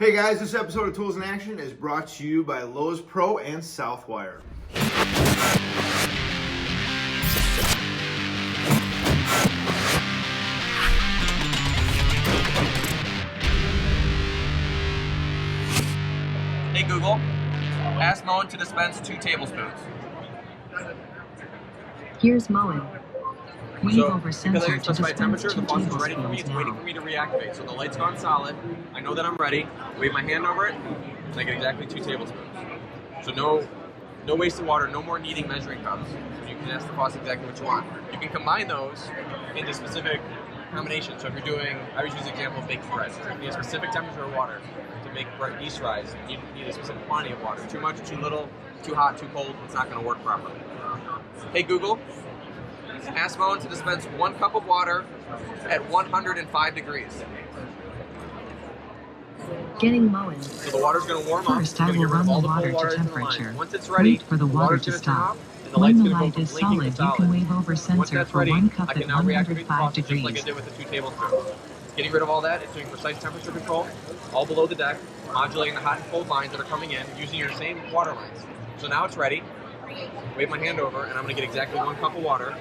Hey guys, this episode of Tools in Action is brought to you by Lowe's Pro and Southwire. Hey Google, ask MOEN to dispense 2 tablespoons. Here's MOEN. Wave over Because I sensor can to specify dispense temperature, 2 the faucet's ready for me, tablespoons it's waiting for now. me to reactivate. So the light's gone solid, I know that I'm ready, wave my hand over it, and I get exactly 2 tablespoons. So no wasted water, no more needing measuring cups. You can ask the faucet exactly what you want. You can combine those into specific combinations. So if you're doing, I always use the example of baking bread. So you need a specific temperature of water to make bread yeast rise. You need a specific quantity of water. Too much, too little, too hot, too cold, it's not going to work properly. Hey Google, ask MOEN to dispense 1 cup of water at 105 degrees. Getting MOEN. So the water's going to warm up. First, It's I going to will get rid run of the all the water cold water to in the line. temperature. Once it's ready, Wait for the water water's to going to turn stop. off, and the When light's the going to go light from is blinking to solid, you solid. can wave over Once sensor that's for ready, 1 cup I can at now reactivate the 105 faucet just like I degrees. did with the 2 tablespoons. Getting rid of all that, it's doing precise temperature control, all below the deck, modulating the hot and cold lines that are coming in, using your same water lines. So now it's ready. Wave my hand over, and I'm going to get exactly 1 cup of water.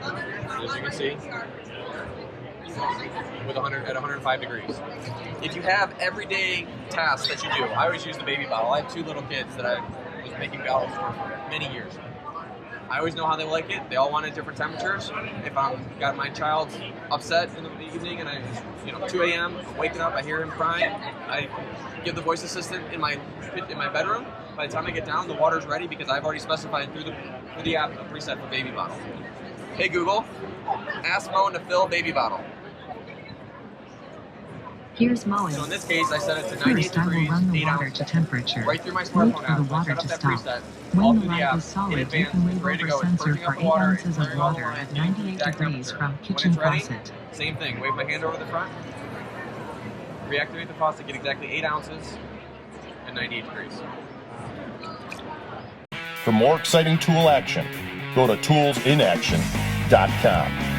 As you can see, with at 105 degrees. If you have everyday tasks that you do, I always use the baby bottle. I have 2 little kids that I was making bottles for many years. I always know how they like it. They all want it at different temperatures. If I've got my child upset in the evening and 2 a.m., I'm waking up, I hear him crying, I give the voice assistant in my bedroom. By the time I get down, the water's ready because I've already specified through the app a preset for baby bottle. Hey Google, ask MOEN to fill baby bottle. Here's MOEN. So in this case, I set it to 98 First, I will degrees, run the 8 water ounces. to temperature. Right through my Wait smartphone for app, the so I water set up to that stop. preset all When the through the light app is solid, in you advance. can It's wave ready to over go. It's sensor purging for up the 8 water, ounces it's of clearing all the water lines, at getting the 98 exact degrees temperature. from When kitchen it's ready, faucet. same thing. Wave my hand over the front, reactivate the faucet, get exactly 8 ounces at 98 degrees. For more exciting tool action, go to toolsinaction.com.